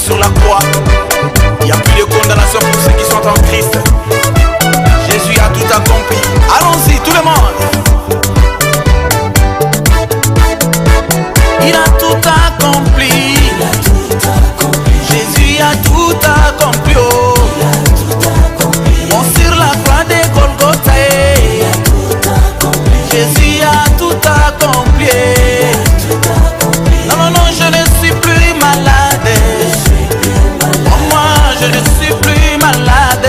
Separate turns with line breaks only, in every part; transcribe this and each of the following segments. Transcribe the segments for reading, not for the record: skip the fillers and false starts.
sur la croix. Il n'y a plus de condamnation pour ceux qui sont en Christ. Jésus a tout accompli. Allons-y, tout le monde. Il a tout accompli. Jésus a tout accompli. Oh. On sur la croix de Golgotha. Jésus a tout accompli. Non, non, non, je ne suis plus malade. Oh, moi, je ne suis plus malade.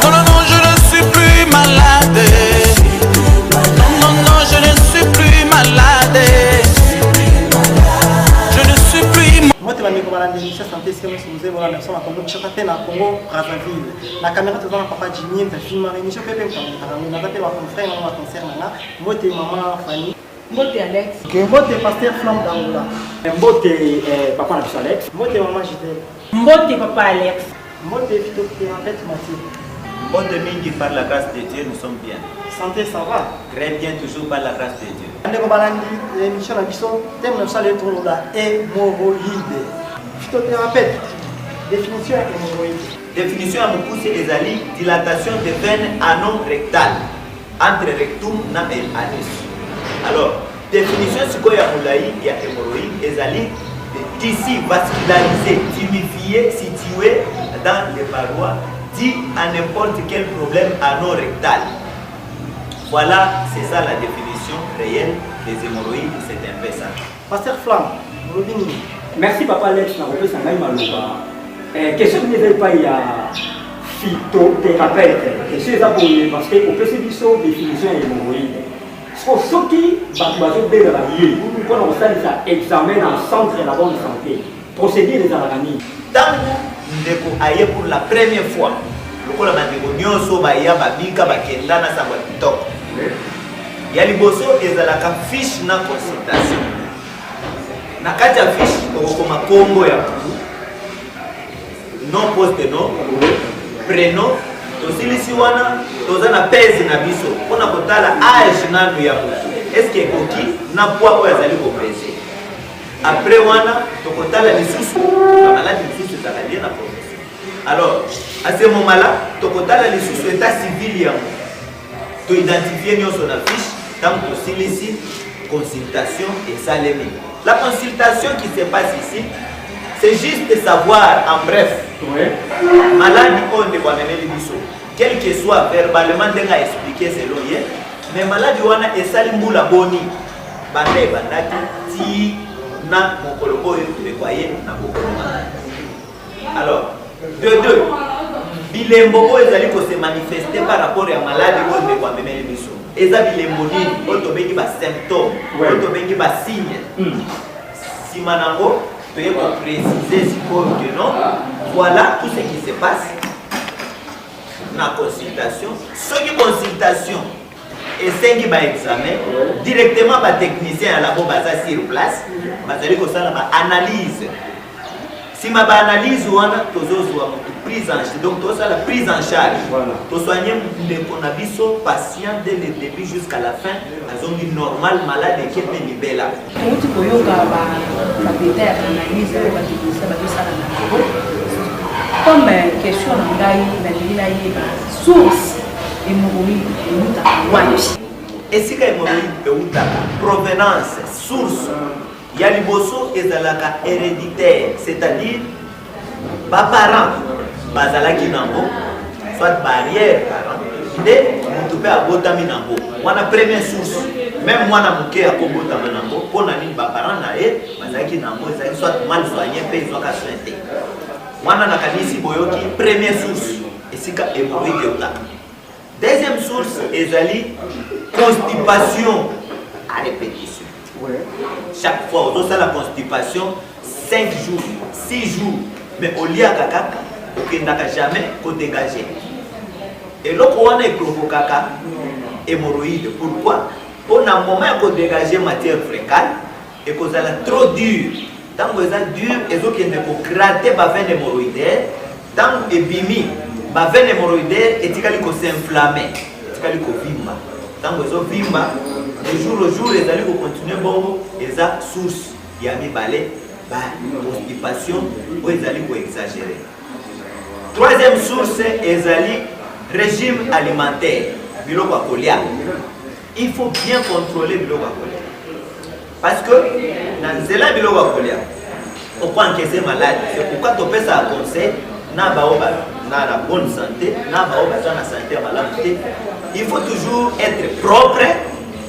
Non, non, non, je ne suis plus malade. Non, non, je ne suis plus malade. Je ne suis plus.
Moi, tu vas me voir la démission santé, c'est comme si vous avez la personne à Congo, je t'appelle à Congo, Brazzaville. La caméra te donne papa Jimmy, tu filmes la émission, Pépé, tu as appelé à ton frère, à ton frère, moi, tu es maman Fanny. Moi, tu es Alex. Moi, tu es pasteur Flamme d'Angola.
Moi, tu es papa Alex.
Moi, tu es maman Gisèle.
Moi, tu es papa Alex.
Moi, tu es phytothérapeute Mathieu.
Bon de Mingi, par la grâce de Dieu, nous sommes bien.
Santé, ça va?
Très bien, toujours par la grâce de Dieu.
L'émission à Bisson, thème de ça, la hémorroïde. Phytothérapeute, définition hémorroïde.
Définition à Moukou, c'est les alliés, dilatation des veines anon-rectales entre rectum et anus. Alors, définition, c'est quoi il y a hémorroïde, les alliés, tissus vascularisés, tumifiés, situés dans les parois, dit à n'importe quel problème anon-rectal. Voilà, c'est ça la définition réelle des hémorroïdes, c'est un peu ça.
Pasteur Flamme, Robini.
Merci papa Alex, na repris ça ngaï malouba. Question que n'avez pas, il y a phytothérapeute. Question ça pour lui parce que au PCBISO définition hémorroïde. Pour ceux qui battent de la vie, quand on fait ça examen en centre de la bonne santé, procédure des araignées.
Tant ndeko aye pour la première fois, lokola bandeko nyonso baya babika bakenda na sangwa kitoko. Ya liboso ezalaka fiche na consultation. Na kati ya fiche okokoma kombo ya nom poste nom, prénom, tosilisi wana toza na pèse na biso pona kotala âge nanu ya moto. Est-ce que ekoki na poids oyo azali kopese. Après wana tokotala lisusu na maladi lisusu ezala lié na profession. Alors à ce moment-là tokotala lisusu état civil ya moto. To identifier nyonso na fiche tant tosilisi consultation et salemi. La consultation qui se passe ici, c'est juste de savoir en bref. Maladie on ne voit même les quel que soit verbalement denga expliquer selon lui, mais maladie wana esali mbula boni bande bandaki ti na mokolobo de voyer na bokolo. Alors deux bilembo o ezali ko se manifester par rapport à maladie on ne voit même les biso. Eza bilembo nini oto bengi ba symptômes, oto bengi ba signes. Si manango tu es pour préciser si que non, voilà tout ce qui se passe. La consultation, ceux qui consultation et ceux qui va examen directement par technicien à la bombe sur place, analyse. Si ma analyse ou prise en charge, donc tout ça la prise en charge, tout soigner les conabiso patients dès le début jusqu'à la fin, à zone normale malade et qui est libérée.
Comme question source hémorroïde
et si hémorroïde provenance source il y a liboso ezalaka héréditaire, c'est-à-dire pas parents bazalaki nango soit barrière parent nde mutu pe abotami nango wana première source même mwana moke akobotama nango mpona nini baparent na ye bazalaki nango ezalaki soit mal soigné mpe ezwaka soin te wana nakanisi boyoki première source esika hémorroïde eutaka. Deuxième source ezali constipation à répétition. Chaque fois on a la constipation 5 jours 6 jours mais au lieu kaka okendaka jamais ko dégager et loko wana eprovoquaka hémorroïde. Pourquoi? Pour un moment ko dégager matière fécale et kozala trop dur. Tant que ça dur ezokende ko gratter ba veine hémorroïdaire tant ebimi ba veine hémorroïdaire etikali ko s'inflammer etikali ko vimba tant que zo vimba de jour au jour ezali ko continuer bongo eza source ya mibale constipation ou ezali exagéré. Troisième source ezali régime alimentaire biloko ya kolia. Il faut bien contrôler biloko ya kolia parce que na nzela biloko ya kolia on peut encaisser malade. C'est pourquoi tu peux ça conseil na la bonne santé, na la santé malade. Il faut toujours être propre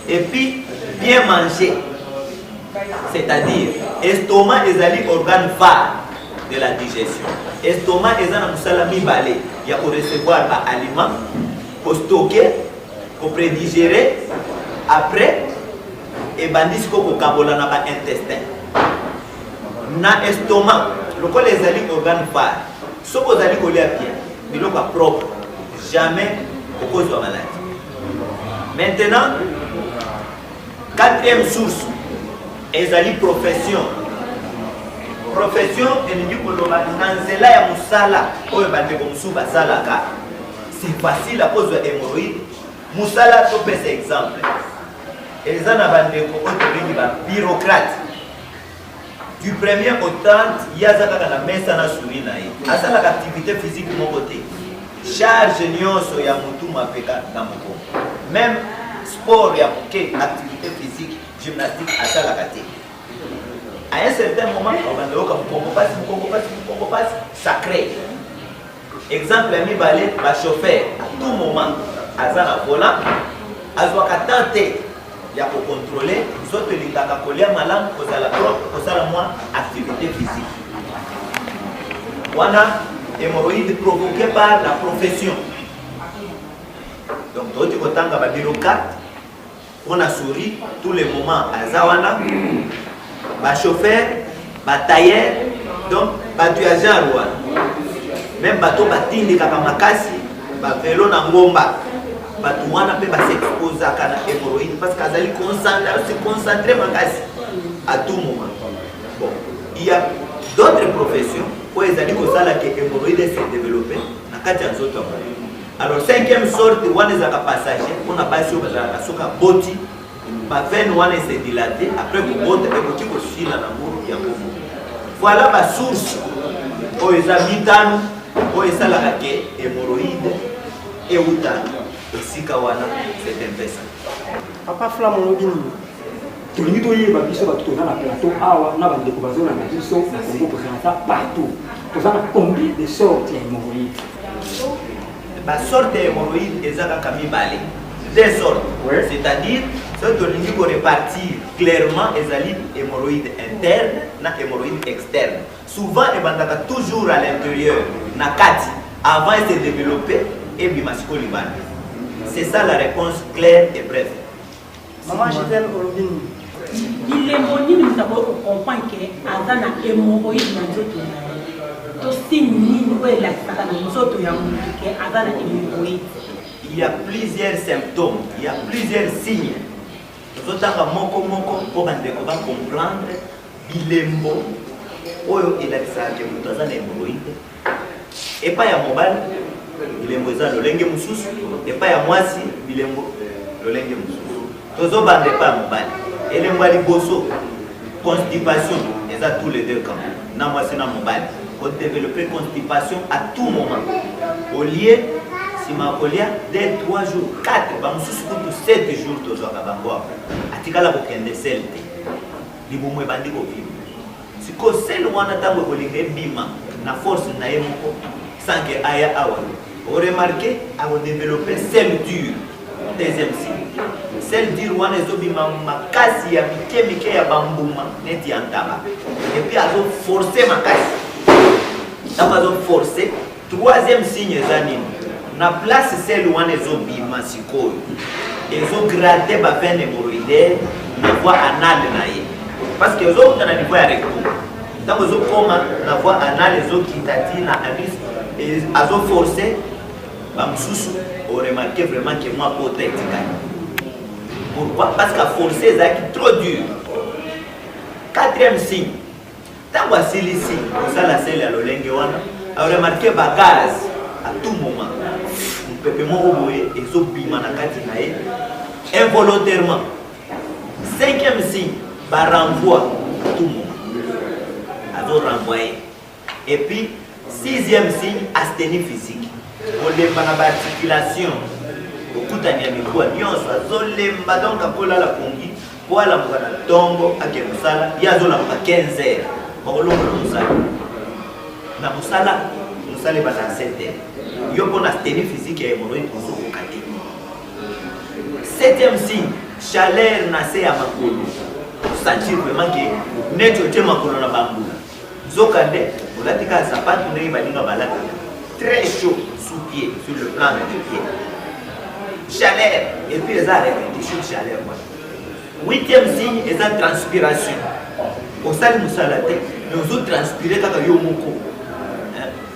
et puis bien manger. C'est-à-dire estomac ezali organe phare de la digestion. Estomac ezana musala mibale ya ko recevoir ba aliments, pour stocker, pour prédigérer après et bandis ko kabola na ba intestin. Na estomac lokola ezali organe phare. Ce que vous allez coller bien, biloko propre, jamais au cause de la maladie. Maintenant, quatrième source, ezali profession. Profession, ya musala, c'est facile à cause de l'hémorroïde. Musala, tu peux ces exemples. Et ça n'a pas de bureaucrate. Du premier au 30, il y a la messe à la souris. À l'activité physique de mon côté. Charge nyonso ya mutu mapeka na moko. Même sport ya activité physique, gymnastique à ça la kate. À un certain moment, on va dire passe sacré. Exemple, mi balé, la chauffeur, à tout moment, à ça la volant, à ça tenter. Il y a pour contrôler, soit que les cacacolia malades, pour ça moins activité physique. Voilà, hémorroïde provoquée par la profession. Donc, d'autres côtés, on a bureaucrate, on a souri tous les moments à Zawana, ma chauffeur, ma tailleur, donc, ma tuajan, même bateau batine de Kakamakasi, ma vélo na ngomba. Batu wana pe ba s'exposer à la hémorroïde parce qu'azali se concentrer à tout moment. Bon, il y a d'autres professions où ils allaient que ça la hémorroïde s'est développée na kati ya nzoto. Alors cinquième sorte wana ezaka passager on a pas sur la soka boti ba veine wana s'est dilatée après ko bota et boti ko sila na muru ya komo. Voilà ma source o ezabitano o ezala ke hémorroïde et utano. C'est
Papa Flamon Lobini.
Tu nous dis que tu as un plateau, tu as des découvertes dans la Congo pour ça partout. Tu as combien de sortes d'hémorroïdes?
La sorte d'hémorroïdes est deux sortes. C'est-à-dire, ceux qui ont répartir clairement les hémorroïdes internes et hémorroïdes externes. Souvent, ils sont toujours à l'intérieur, avant de se développer et bimasco liban. C'est ça la réponse claire et brève.
Maman Gisèle Olobini.
Il est bon, nous avons compris que avant la hémorroïde dans notre
il y a plusieurs symptômes, il y a plusieurs signes. Nous avons pour comprendre bilembo. Il a dit ça que nous avons hémorroïde. Et pas à mobile. Bilembo eza lolenge mususu epa ya mwasi bilembo lolenge mususu tozo bande pa mobali elembo ali boso constipation eza tous les deux camps na mwasi na mobali on développer constipation à tout moment au lieu si ma kolia dès 3 jours 4 ba mususu kutu 7 jours tozo ka bango atikala ko kende selte libumwe bandi ko vivre siko sel wana tango ko linge bima na force na yemoko sans que aya awa. Vous remarquez, à vous développer sel dur. Deuxième signe. Sel dur, on est obima makasi ya mike ya bambuma neti antaba. Et puis à vous forcer makasi. Ça va vous forcer. Troisième signe zanine. Na place sel on est obima sikoyo. Et vous gratter ba veine hémorroïdaire na voie anale na ye. Parce que vous avez na niveau ya rectum. Dans vous comme la voie anale les autres qui tatina avis et à vous forcer. On remarque vraiment que moi pour être pourquoi? Parce qu'à forcer c'est trop dur. Quatrième signe. Tant que c'est ici, ça la selle à l'olenge wana, on remarque ba gaz à tout moment. On peut pas mourir et so bima na kati nae involontairement. Cinquième signe, ba renvoi à tout moment. vous renvoyez. Et puis, 6e signe, asthénie physique. On les pas articulation. Beaucoup d'animaux, zolemba donc à la pongi, pour la tombo à Kemusala, il y a 15 heures. On l'a na musala, musala va dans 7 heures. Il y a une asthénie physique et hémorroïde pour se recater. 7e signe, chaleur nassé à Makolo. Sentir vraiment que net au thème Makolo na bambou. Zokande, on a dit qu'à Zapat, on est balade très chaud sous pied, sur le plan de pied. Chaleur, et puis les arrêts, des choses de chaleur. 8e signe, c'est la transpiration. Au salle de salade, nous autres transpirer quand il y a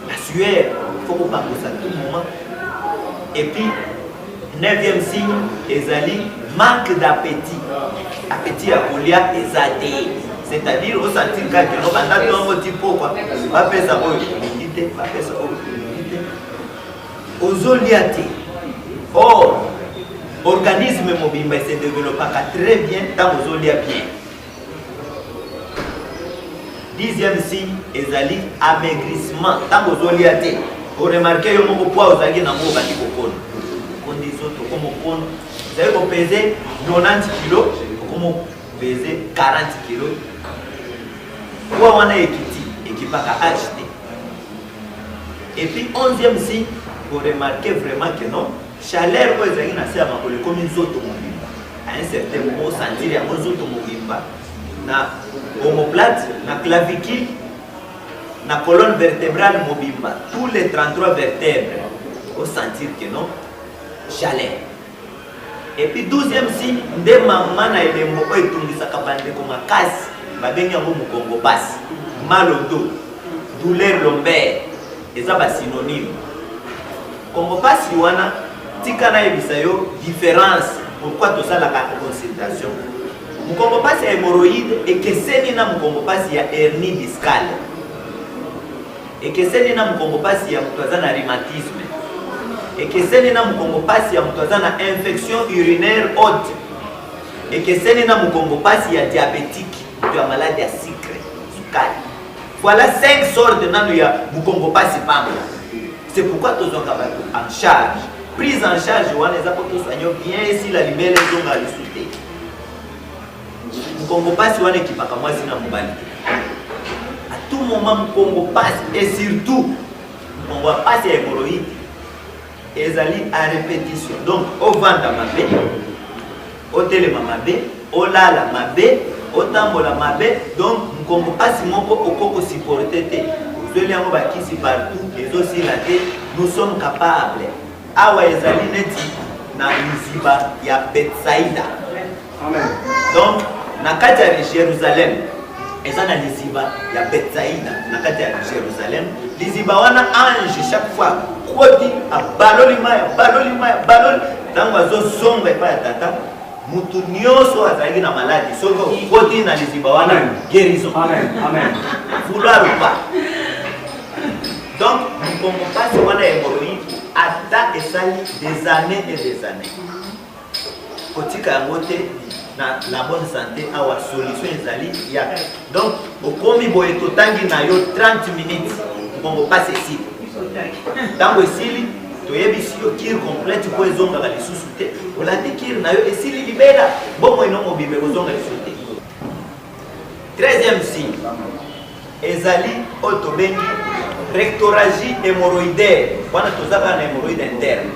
la sueur, il faut qu'on parle de ça tout le moment. Et puis, 9e signe, c'est manque d'appétit. Appétit à colia et zadé. C'est-à-dire, au sentir que nous avons un petit peu, quoi. On va faire ça, on va faire ça, aux oliatés. Or, l'organisme mobile se développe très bien tant aux olias bien. 10e signe, ezali amaigrissement tant aux oliatés. Vous remarquez que mon poids aux aguets n'a pas bâti pour on dit autres comme on vous avez pesé 90 kg, comme peser 40 kg. Pourquoi on a équipé à acheter. Et puis 11e signe, vous remarquez vraiment que non, chaleur pour les aguets comme une automobiles. À un certain moment, sentir qu'il y a une automobiles. Na omoplate, na clavicule, na colonne vertébrale mobile, tous les 33 vertèbres, au sentir que non, chaleur. Et puis 12e signe, de maman na elembo et tout ça capable comme casse, ba benga mo mukongo passe, mal au dos, douleur lombaire, et ça va synonyme. Kongo passe wana tikana ebisayo différence pourquoi tout ça la consultation. Mukongo passe hémorroïde et que c'est na mukongo passe ya hernie discale. Et que c'est na mukongo passe ya mutazana rhumatisme. Et que c'est na mukongo passe ya mutazana infection urinaire haute. Et que c'est na mukongo passe ya diabétique, ya maladie à sucre, sukari. Voilà 5 sortes de ya mukongo passe pamba. C'est pourquoi tous ont en charge. Prise en charge, on les a tous bien si la libelle est donc à l'issue. Mukongo passe on équipe à moi si na mobali. À tout moment Mukongo passe et surtout Mukongo passe à hémorroïde. Et zali à répétition. Donc au vendre mabé, au télé mabé, au lala mabé, au tambola mabé. Donc Mukongo passe mon au coco supporté. Vous allez en voir qui partout et aussi la tête. Nous sommes capables. Awa ezali neti na Liziba ya Bethsaïda.
Amen.
Donc na kati ya Jérusalem eza na Liziba ya Bethsaïda na kati ya Jérusalem. Liziba wana ange chaque fois koti abalolima baloli tango azosonga epa ya tata mutu nyonso azalaki na maladie soki koti na Liziba wana guérison.
Amen. Amen.
Vouloir ou pas. Donc nous ne pouvons pas se voir hémorroïde à des années et des années. Kotika ngote na la bonne santé a wa solution ezali ya. Donc au komi boye totangi na yo 30 minutes bongo passe ici. Tango esili to yebisi yo kir complète ko ezonga la lisusu te. Ola te kir na yo esili libera bongo ino mobimbe kozonga lisusu te. 13e signe ezali otobengi rectoragie hémorroïdaire. Wana tozaka na hémorroïde interne.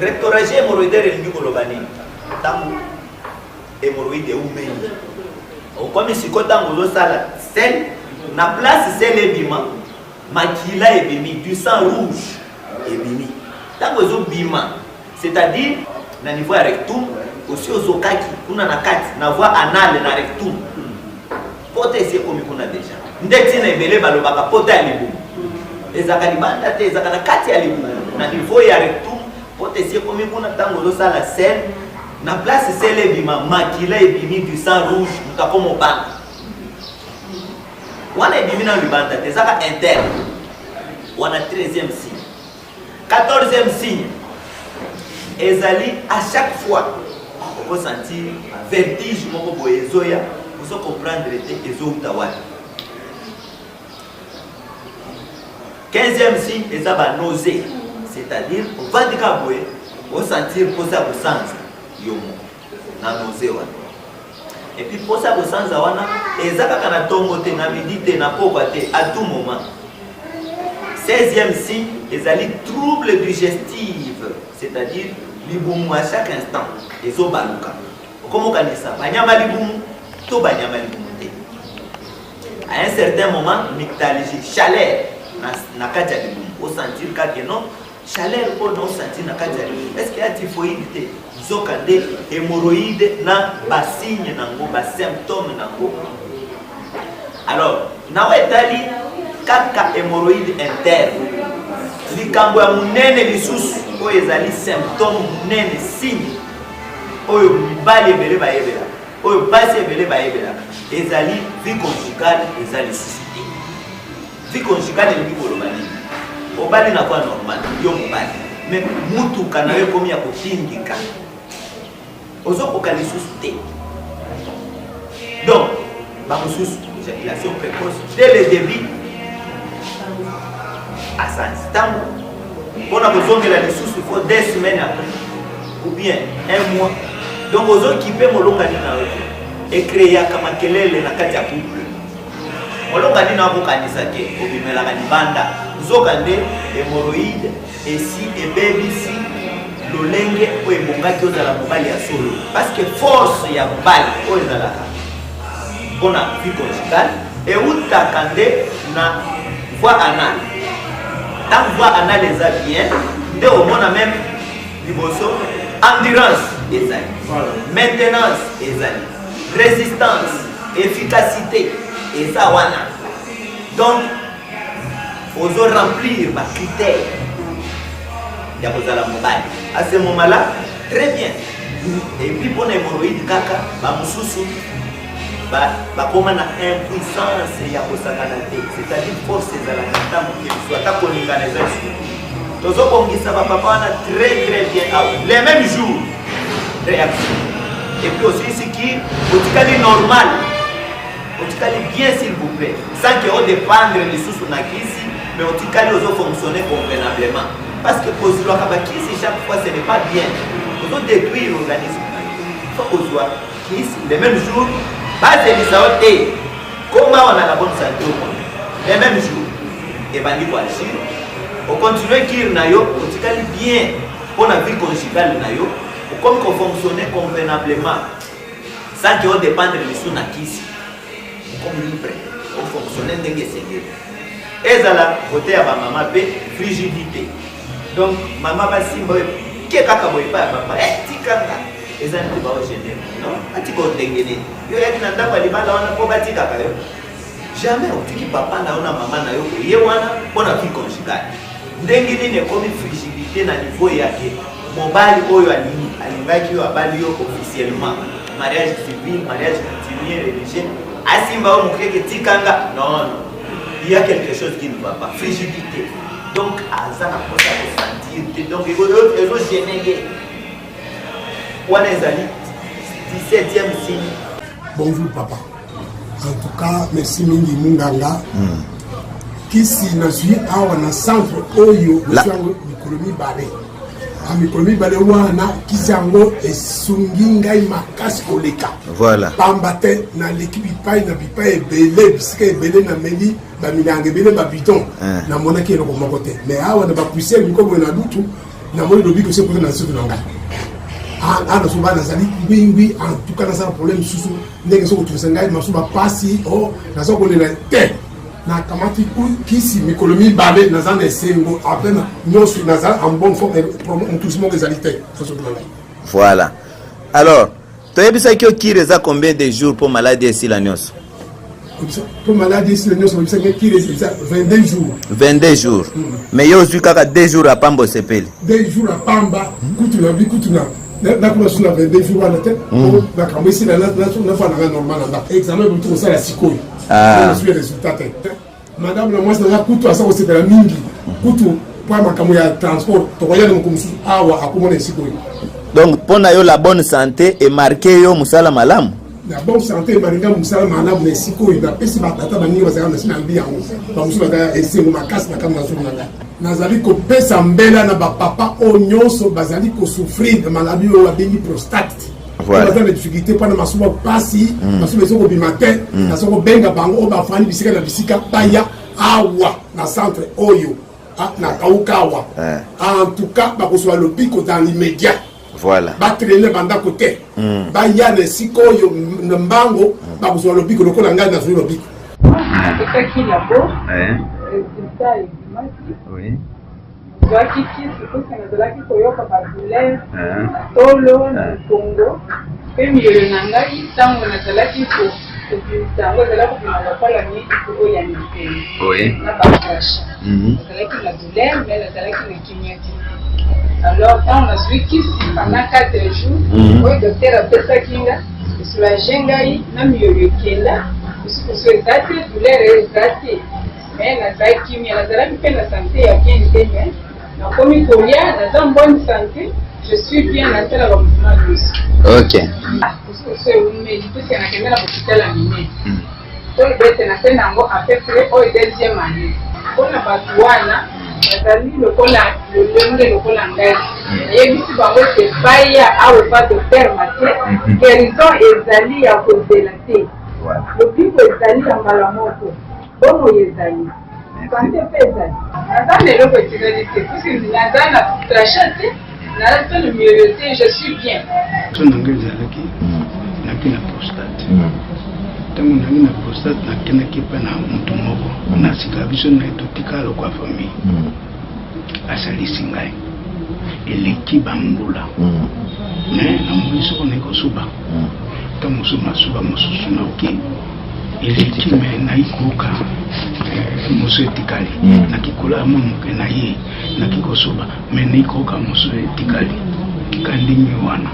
Rectoragie hémorroïdaire elingi koloba nini? Tango hémorroïde eumeli. Okomi siko tango ozosala sel na place sel ebima makila ebimi du sang rouge ebimi. Tango ezobima, c'est-à-dire na niveau ya rectum aussi ozokaki kuna na kati na voie anale na rectum. Pote esi ekomi kuna déjà. Ndeti na ebele balobaka pote ya libumu. Ezaka libanda te ezaka na kati ya libumu. Na niveau ya rectum pote esi ekomi kuna tango ozosala sel na place sel ebima makila ebimi du sang rouge mutakomo bana. Wana ebimi na libanda te ezaka interne. Wana 13e signe. 14e signe. Ezali à chaque fois on peut sentir vertige moko boye ezoya. Vous comprendre les eaux 15e signe, et ça va nausée. C'est-à-dire, on va dire qu'on va sentir pour ça au sens. Na nausée. Et puis pour ça au sens, et ça quand on a tombé, na médité, na pauvreté, à tout moment. 16e signe, ils allaient troubles digestifs, c'est-à-dire liboumou à chaque instant, les os balouka. Comment on dit ça? Banyama liboumou, tout banyama liboumou. À un certain moment, myctalgie, chaleur, na kaja liboumou. Au sentir que non, chaleur pour non sentir na kaja liboumou. Est-ce qu'il y a typhoïde, zokande, hémorroïde, na bassigne nango, bas symptômes nango. Alors, na wetali kaka hémorroïde interne. Likambo ya munene lisusu oyo ezali symptôme munene signe oyo mibali ebele bayebela oyo basi ebele bayebela ezali vie conjugale ezali suscité. Vie conjugale elingi koloba nini? Obali na kwa normal yo mobali mais mutuka na yo komi ya kotindika ozokoka lisusu te. Donc bamosusu éjaculation précoce dès le début à ça instant. On a besoin de la ressource, il faut 2 semaines après, ou bien 1 mois. Donc, aux autres qui peuvent et créer comme quelqu'un na kati ya couple. Molongani na bokanisa ke obimela kanibanda. Zokande hémorroïde et si et baby si lolenge o ebongaki ozala mobali ya solo. Parce que force ya mobali o ezala on a vie conjugale et utakande na voie anale. Tant voie analyse bien, de au monde même liboso, endurance ezali, maintenance ezali, résistance, efficacité eza wana. Donc, faut remplir ma critère. Ya kozala mobali. À ce moment-là, très bien. Et puis pour les hémorroïdes kaka, ba mususu ba koma na impuissance ya kosakana te, c'est-à-dire force ezala ntango ke soit ta koningana ezali tozo bongisa ba papa na très bien les mêmes jours réaction. Et puis aussi ce qui otikali normal otikali bien s'il vous plaît sans que on dépendre les sous na kisi mais otikali ozo fonctionner convenablement parce que kozilwa ka kisi chaque fois ce n'est pas bien ozo détruire l'organisme faut kozwa kisi les mêmes jours. Base et comment on a la bonne santé au monde. Les mêmes jours. Et bandi kwa agir. On continue kir nayo, on tikali bien pour la vie conjugale nayo, comme qu'on fonctionne convenablement, sans qu'on dépende de sous nakisi. Comme libre, on fonctionne dengue seigneur. Et là, côté à ma maman frigidité. Donc maman va simba ke kaka boy pa papa tikanga. Et ça ne va pas gêner. Non, tu vas te gêner. Il y a un endroit où on a pas jamais on dit que papa na ona maman na yo yewana bona vie conjugale. Ndengine ne comme frigidité na niveau yake. Mobali oyo alingaki yo abali yo officiellement. Mariage civil, mariage coutumier, religieux. Asimba o mukeke tikanga. Non. Il y a quelque chose qui ne va pas. Frigidité. Donc ça n'a pas à sentir. Donc il faut gêner. Wanezali 17e signe.
Bonjour papa. En tout cas, merci mingi munganga. Kisi na suis awa na centre oyo l'économie balé. A l'économie balé wana kisi yango esungi ngai makasi koleka.
Voilà.
Pambate na l'équipe ipai na bipai ebele bisika ebele na meli ba minange ebele ba bidon na monaki eloko moko te. Mais awa na ba puiser mikobo na lutu na moni lobi ko se ko na soto nanga. ana soba nazali oui en tout cas dans un problème susu ndenge soko tusengai masuba pasi o nazo kolela te na kamati kisi mikolomi babe nazana esengo apena nyosu nazana en bonne forme en tout ce monde exalité
voilà. Alors toyebisa ki okireza combien de jours pour maladie ici la nyos?
Pour maladie ici la nyos on sait que 22 jours
22 jours mais yo zui kaka 2 jours à Pambo sepeli
2 jours à Pamba kutuna bikutuna na kuna suna 22 jours à la tête na kamisi na fa na normal na examen pour tout ça la sikoyi je suis résultat madame la moi na kutu asa ko la mingi kutu kwa makamu ya transport to koyana mkumsu awa akumona sikoyi.
Donc pour na yo la bonne santé et marqué yo musala malamu
la bonne santé balinga musala malamu na siko ina pesi batata baninga bazaka na sina mbi yango bamusu bazaka esengo makasi na kama nazulu nanga nazali kopesa mbela na bapapa oyo nyonso bazali kosouffrir de maladie oyo babengi prostate voilà baza na difficulté mpona masuba pasi masuba ezokobima te nazokobenga bango oyo bafandi bisika na bisika baya awa na centre oyo na kaukawa en tout cas bakozwa lobiko dans l'immédiat. Voilà. Batraîner banda côté. Ba ya na sikoyo mbango ba kozwa lobiko lokola ngai na zulu lobiko.
C'est qui la peau. Résultat est dimanche. Oui. Zaki qui c'est que na zaki koyoka ba douleur. Tolo na Congo. Pe miyo na ngai tango na zaki ko. Tango zala ko na pala ni ko ya ni. Oui. Na ba crash. Zaki la douleur mais la zaki na kinyati. Alors, quand on a suivi pendant 4 jours, le docteur a fait ça kinga, sur la jengaï, n'a mieux le kenda, sur ce date, douleur est date. Mais la zaki, la zaki fait la santé à bien été, mais la commis Kolia, dans bonne santé, je suis bien à la mouvement de l'os. Ok. Parce que c'est une médicale qui a été à l'hôpital à Miné. Donc, il y a fait à peu près au deuxième année. On a batouana. Nazali lokola lolenge lokola ngai yebisi bango te baya awe pas de fermate guérison ezali ya kozela te lobiko ezali ya mbala moko bongo ezali sante mpe ezali naza na eloko etikali te puisque naza na tracha te naza mpe le mieux te je suis bien
tonanga ezalaki naki na prostate ntango nangi na prostate nakendaki mpe na motu moko na sika biso na etotika lokwa famille asalisi ngai eleki bambula me namoni soko nayi kosuba ta mosusu nasuba mosusu naoki eleki me nayi koyoka mosu etikali nakikola mwa moke na ye naki kosuba me nayi koyoka mosu etikali kandimi wana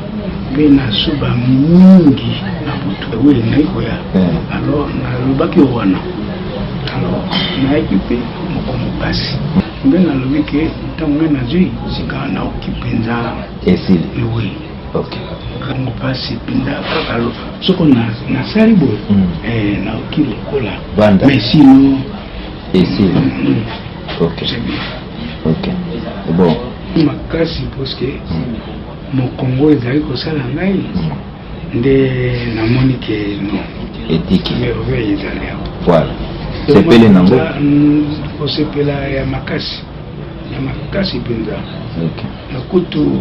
mpe nasuba mingi na butu we nayi koya alors nalobaki wana alors nayaki mpe moko mopasi mbe nalobi ke ntango ngai nazwi sika naoki mpenza esili oui kango mpasi mpenza kaka soko nasali boye naoki lokola mais sino esili bon makasi parceke mokongo ezali kosala ngai nde namoni ke no etiki merveille ezali awa voilà sepele nango kosepela ya makasi mpenza nakutu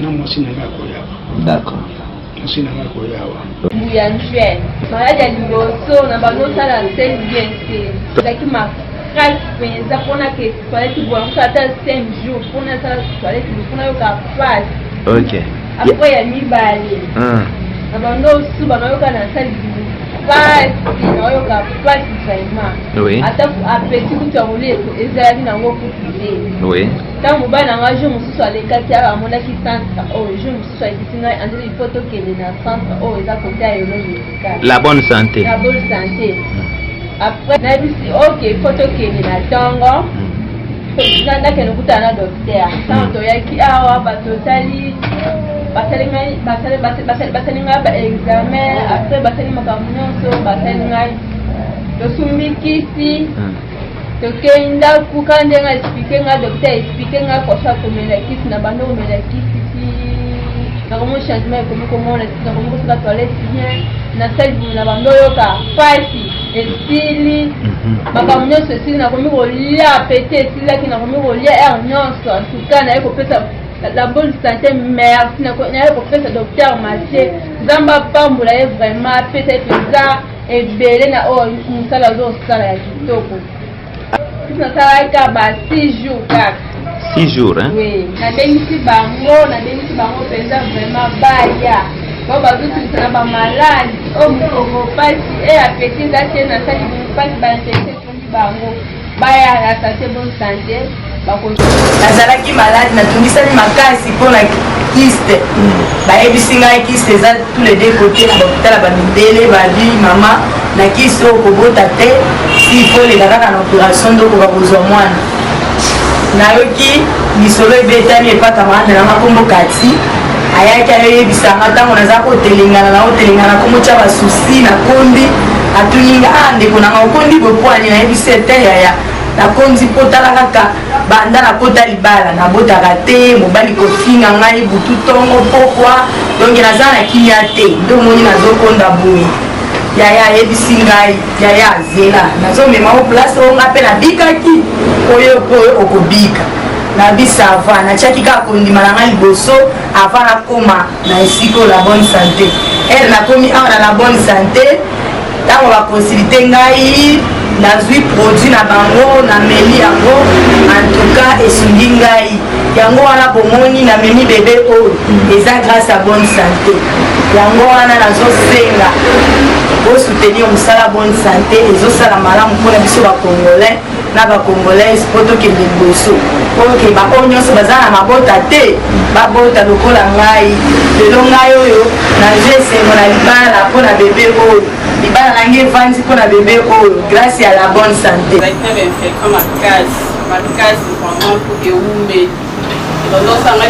na mwasi na ngai koyawa d'accord mwasi na ngai koyawa
buya njuele maladi ya liboso na banosala sel bien te ezalaki makasi mpenza mpona ke toilette bwango ata 5 jours mpona sala toilette mpona yoka pasi apres ya mibale na bando osuba nayoka na sali pasi nayoka pasi vraiment ata apeti kutu yango le ezalaki nango kutu te ntango mobali nanga jour mosusu alekaki awa amonaki centre oyo jour mosusu ayebisi ngai andeli ifo tokende na centre oyo eza kote ya elo médical
la bonne santé
après nayebisi ok ifo tokende na ntongo ndakende okutana na docteur ntango toyaki awa bato otali basali ngai baexamen après basali makambo nyonso basali ngai tosumikisi tokei ndaku ka ndenge explike nga docteur explike nga kosa komela kisi na bando komela kisi ti nakomo changement ekomi komona ti nakomi kosala toilette bien nasali na bando oyoka pasi esili makambo nyonso esili nakomi kolia pete esilaki nakomi kolia aire nyonso antuka naye kopesa la bonne santé merci naye kopesa docteur marché nzambe apambola ye vraiment apesa ye mpenza ebele na oyo mosala azosala ya kitoko nasalaka ba 6 jours kaka
6 jours
oui nabengisi bango mpenza vraiment baya bao bazotukisa na bamaladi oyo mokongo pasi apeti eza te nasali pasi bainterese tondi bango baya na santé bonne santé
nazalaki malade natungisani makasi mpona kiste bayebisi ngai kiste eza tous les deux côtés na bakotala bamindele babi mama na kiste oyo kobota te sifo oleka kaka na opération nde okoka kozwa mwana nayoki lisolo ebetami epakamana nanga nkombo kati ayaki ayoyebisanga ntango naza kotelengana komotya basusi nakondi atuninga ndeko nanga okondi bopwani nayebisi ete yaya nakondi mpo tala kaka banda nakota libala nabotaka te mobali kofinga ngai butu ntongo pokwa donke naza na kimia te nde omoni nazokonda boye yaya ayebisi ngai yaya azela nazomema o place oyo nga mpe nabikaki oyo mpo okobika nabisa ava natiaki kaka kondima na ngai liboso ava nakoma na esika la bonne santé ere nakomi awa na la bonne santé ntango bakonsilite ngai nazwi produit na bango nameli yango antuka esungi ngai yango wana bomoni namemi bebe oyo eza grâce à bonne santé yango wana nazosenga osoutenir mosala bonne santé ezosala malamu mpona biso bacongolais na bacongolais mpo tokende liboso oke baoyo nyonso baza na mabota te babota lokola ngai lelo ngai oyo nazwi esengo na libala mpona bebe oyo libala nange evandi mpona bebe oyo grâce à la bonne santé
makasi vraiment pour eumeli elozosanga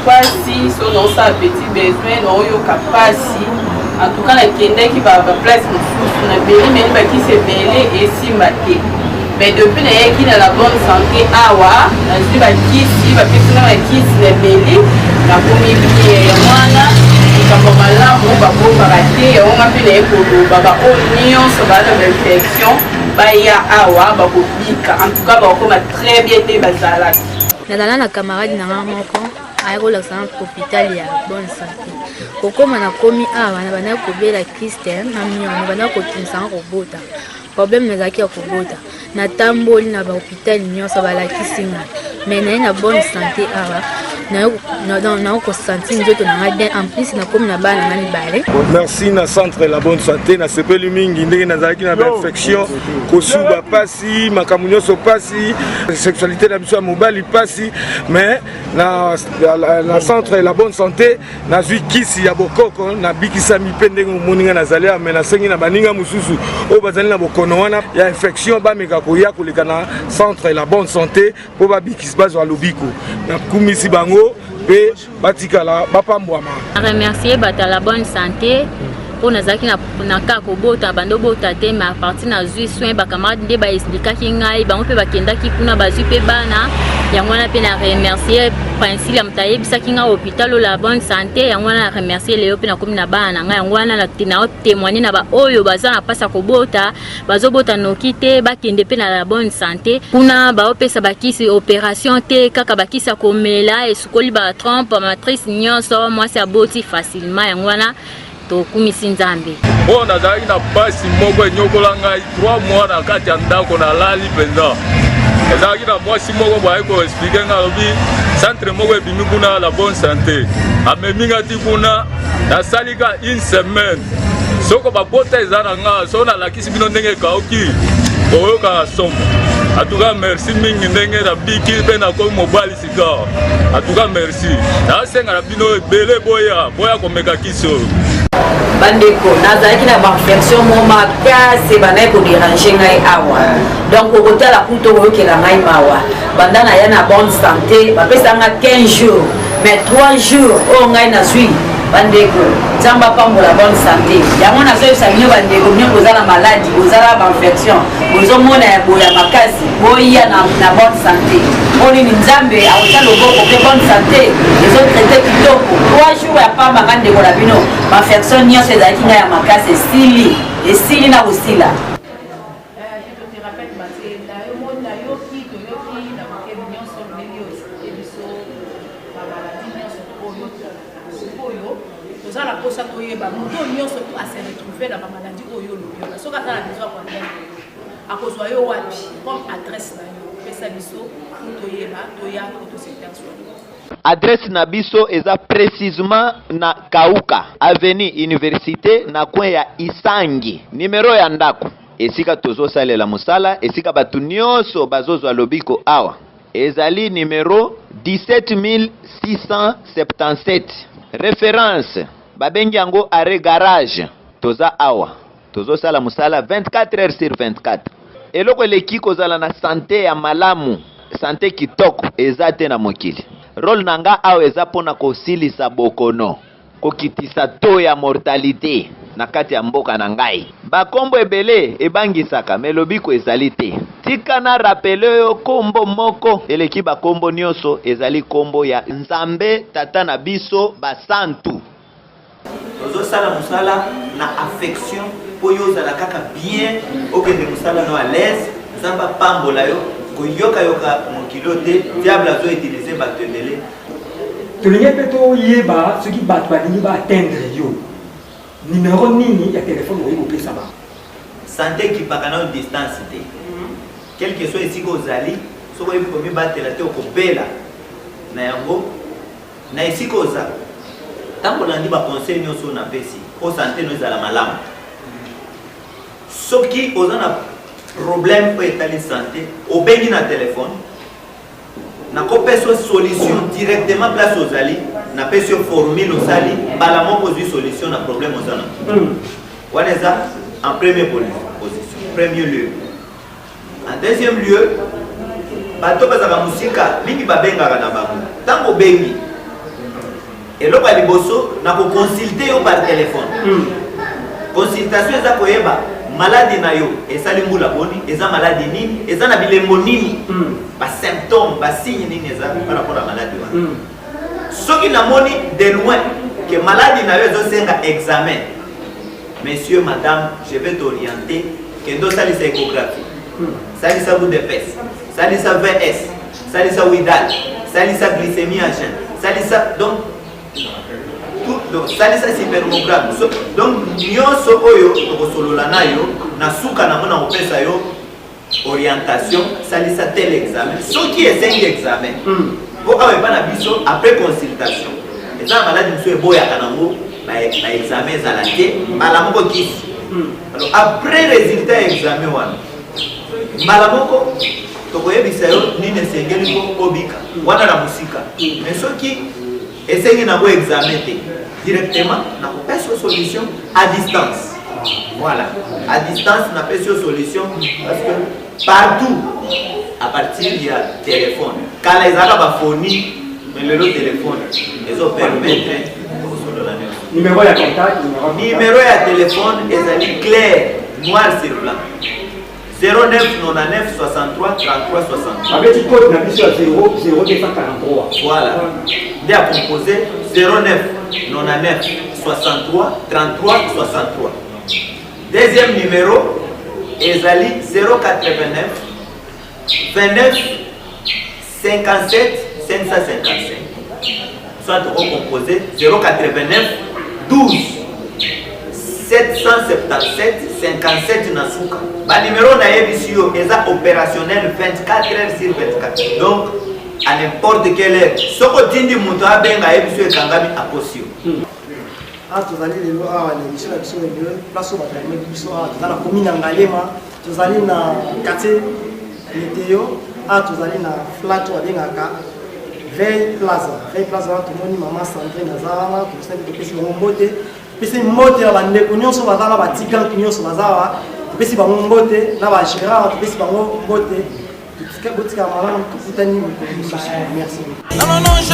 mpasi so nosala petit besoin nooyoka mpasi en tout cas nakendaki baplace mosusu nabeli bakisi ebele esimba te mais depuis nayaki na la bonne santé awa nazwi bakisi bapesinga bakisi nabeli nakomi bien ya mwana likambo malamu babokaka te yangonga mpe naye koloba baoyo nyonso baza bainfection baya awa bakobika en tout cas bakokoma très bien te bazalaki
nazala na camarade nanga moko aya kolakisa na hôpital ya bonne santé kokoma nakomi awa na bandaki kobela kriste na miono bandaki kotimisanga kobota problème nazalaki ya kobota natamboli na bahôpital nyonso balakisi nga mais naye na bonne santé awa nakosanti nzoto nanga bien en plus nakomi na bana nanga mibale.
Merci na centre la bonne santé nasepeli mingi ndenge nazalaki na bainfection kosuba pasi makambo nyonso pasi sexualité na biso ya mobali pasi mais na centre la bonne santé nazwi kisi ya bokoko nabikisami mpe ndenge omoninga nazali mais nasengi na baninga mosusu oyo bazali na bokono wana ya infection bameka koya koleka na centre la bonne santé mpo babikisi bazwa lobiko nakumisi bango pe batikala bapambwama.
Remercier bata la bonne santé pour nazaki na ka kobota bando bota te mais à partir na zui soin ba camarade nde ba expliquaki ngai bango pe bakendaki kuna bazui pe bana yango na pe na remercier principe ya mtaye bisaki nga hôpital la bonne santé yango na remercier leo pe na komi na bana nga yango na tina témoigner na ba oyo baza na pasa kobota bazobota noki te bakende pe na la bonne santé kuna ba opesa bakisi opération te kaka bakisa komela esukoli ba trompe matrice nyonso mwasi aboti facilement yango na tokumisi nzambe
mpo nazalaki na pasi moko enyokola ngai 3 mois na kati ya ndako nalali mpenza ezalaki na mwasi moko boyaki koexplike nga alobi centre moko ebimi kuna la bonne santé amemi nga ti kuna nasalika 1 semaine soko babota eza na nga so nalakisi bino ndenge ekauki oyokaka somo en tout cas merci mingi ndenge nabiki mpe nakomi mobali sika en tout cas merci nasenga na bino ebele boya komeka kisi oyo
bandeko nazalaki na bainfection mo makasi bandaki koderange ngai awa donc okotala kutu okoyokela ngai mawa banda na ya na bonne santé bapesanga 15 jours mais 3 jours oyo ngai nazwi bandeko nzambe apambola bonne santé yango nazoyebisa bino bandeko bino bozala maladi bozala bainfection bozomona ya boya makasi boya na bonne santé onini nzambe akotia loboko mpe bonne santé ezotraite kitoko 3 jours ya pambanga ndeko na bino bainfection nyonso ezalaki ngai ya makasi esili na kosila.
tozala posa koyeba moto nyonso a se retrouver dans la maladie oyo loyola soki aza na besoin konten akozwa yo wapi comme adresse na yo pesa biso toyeba toya tosepersoine.
Adresse na biso eza précisément na Kauka avenue université na coin ya Isangi numero ya ndako esika tozosalela musala esika batu nyonso bazozwa lobiko awa ezali numero 17677 référence babengi yango arrêt garage toza awa tozosala musala 24 heures sur 24 eloko eleki kozala na santé ya malamu santé kitoko eza te na mokili role nanga awa eza pona kosilisa bokono kokitisa to ya mortalité na kati ya mboka na ngai. Bakombo ebele ebangisaka melobiko ezali te. Tika na rappele yo kombo moko eleki bakombo nyonso ezali kombo ya Nzambe tata na biso basantu.
Tozo sala musala na affection po yo zala kaka bien okende musala no à l'aise Nzamba pambola yo koyoka yoka mokilo te diable azo utiliser batendele.
Tolingi pe to yeba ce qui bat balingi ba atteindre yo. Numéro nini ya téléphone oyo kopesa ba.
Santé qui pakana une distance te. Quel que soit ici kozali, soko yebi komi batela te okopela na yango na ici koza. Tango landi ba conseil nyonso na pesi, o santé no ezala malamu. Soki ozana problème po etali santé, obengi na téléphone. Na kopesa solution directement place ozali, na pesi formule osali, bala moko zui solution na problème ozana. Waneza en première position, premier lieu. En deuxième lieu, bato bazaka musika mingi babengaka na bango. Tango bengi eloko ya liboso na ko consulter yo par téléphone. Consultation eza koyeba maladie na yo esali mbula boni, eza maladie nini, eza na bilembo nini, ba symptômes, ba signes nini eza par rapport à maladie wana. Soki na moni de loin que maladie na yo ezosenga examen. Monsieur, madame, je vais t'orienter kendo salisa échographie. Salisa bout de pes, salisa VS, salisa Widal, salisa glycémie en chaîne, salisa donc donc salisa hypermogramme. Donc nyonso oyo tokosolola nayo na suka na mona opesa yo orientation salisa tel examen. Soki esengi examen, po awe pa na biso après consultation. Eza maladie mso eboya kanango na examen ezala te mbala moko kisi. Alors après résultat examen wana mbala moko tokoyebisa yo nini esengeli ko obika wana na musika. Mais soki esengi na bo examen te directement na kopesa solution à distance. Voilà, à distance na pesa solution parce que partout à partir du téléphone quand les arabes ba phone mais le téléphone ils ont permettre
numéro ya contact,
numéro ya téléphone ezali clair noir sur blanc 09 99 63 33 63
avec code na biso ya 0243.
Voilà, il a composé 09 99 63 33 63. Deuxième numéro ezali 089 29 57 555. Soit composé 089 12 777 57 na suka. Ba numéro na yebisi yo eza opérationnel 24 heures sur 24. Donc à n'importe quelle heure. Soko tindi muto abenga yebisi yo ekangami akosio.
Tozali lelo awa na émission na biso lelo place oyo bato bayebi biso awa toza na commune ya Ngalema, tozali na quartier Météo, tozali na flat oyo babengaka Veille Plaza. Veille Plaza wana tomoni mama Sandrine aza wana topesaki topesi bango mbote, topesi mbote na bandeko nyonso baza na batiganki nyonso baza awa, topesi bango mbote na bagérant topesi bango mbote. Botika malamu tokutani mikolo mosusu. Merci.
Non, non, non, je